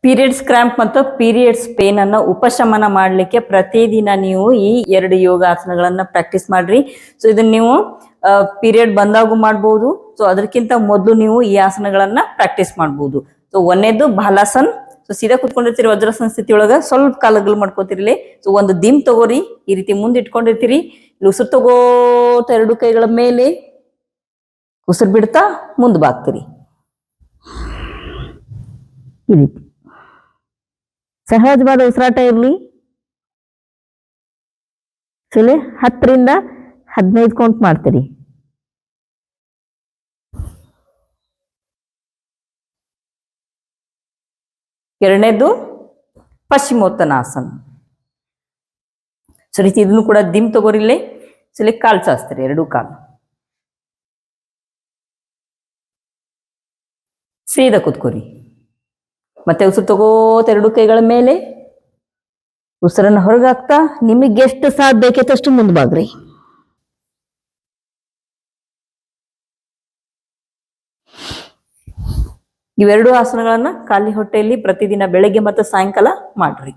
Periods cramp ಮತ್ತು periods pain ಅನ್ನ ಉಪಶಮನ ಮಾಡಲಿಕ್ಕೆ ಪ್ರತಿದಿನ ನೀವು ಈ 2 ಯೋಗಾಸನಗಳನ್ನ ಪ್ರಾಕ್ಟೀಸ್ ಮಾಡ್ರಿ. ಸೊ ಇದನ್ನ ನೀವು ಪೀರಿಯಡ್ ಬಂದಾಗೂ ಮಾಡ್ಬೋದು. ಸೊ ಅದಕ್ಕಿಂತ ಮೊದಲು ನೀವು ಈ ಆಸನಗಳನ್ನ ಪ್ರಾಕ್ಟೀಸ್ ಮಾಡ್ಬೋದು. ಸೊ ಒಂದೇದು ಬಾಲಾಸನ್. ಸೊ ಸೀದಾ ಕುತ್ಕೊಂಡಿರ್ತೀರಿ ವಜ್ರಾಸನ ಸ್ಥಿತಿ ಒಳಗ ಸ್ವಲ್ಪ ಕಾಲಗಳು ಮಾಡ್ಕೋತಿರ್ಲಿ. ಸೊ ಒಂದು ದಿಮ್ ತಗೋರಿ, ಈ ರೀತಿ ಮುಂದೆ ಇಟ್ಕೊಂಡಿರ್ತೀರಿ. ಇಲ್ಲಿ ಉಸಿರು ತಗೋತ 2 ಕೈಗಳ ಮೇಲೆ ಉಸಿರು ಬಿಡ್ತಾ ಮುಂದೆ ಬಾಗ್ತೀರಿ. ಈ ರೀತಿ ಸಹಜವಾದ ಉಸಿರಾಟ ಇರಲಿ. ಸೊಲೆ 10 ರಿಂದ 15 ಕೌಂಟ್ ಮಾಡ್ತೀರಿ. ಎರಡನೇದು ಪಶ್ಚಿಮೋತ್ತನಾಸನ. ಸೊ ರೀತಿ ಇದನ್ನು ಕೂಡ ದಿಮ್ ತಗೋರಿಲ್ಲೇ. ಸೊಲೆ ಕಾಲು ಚಾಸ್ತೀರಿ, 2 ಕಾಲು ಸೀದಾ ಕೂತ್ಕೋರಿ. ಮತ್ತೆ ಉಸಿರು ತಗೋತ 2 ಕೈಗಳ ಮೇಲೆ ಉಸಿರನ್ನ ಹೊರಗಾಗ್ತಾ ನಿಮಗೆ ಎಷ್ಟು ಸಾಥ್ ಬೇಕೈತಷ್ಟು ಮುಂದೆ ಬಾಗ್ರಿ. ಇವೆರಡು ಆಸನಗಳನ್ನ ಖಾಲಿ ಹೊಟ್ಟೆಯಲ್ಲಿ ಪ್ರತಿದಿನ ಬೆಳಗ್ಗೆ ಮತ್ತು ಸಾಯಂಕಾಲ ಮಾಡ್ರಿ.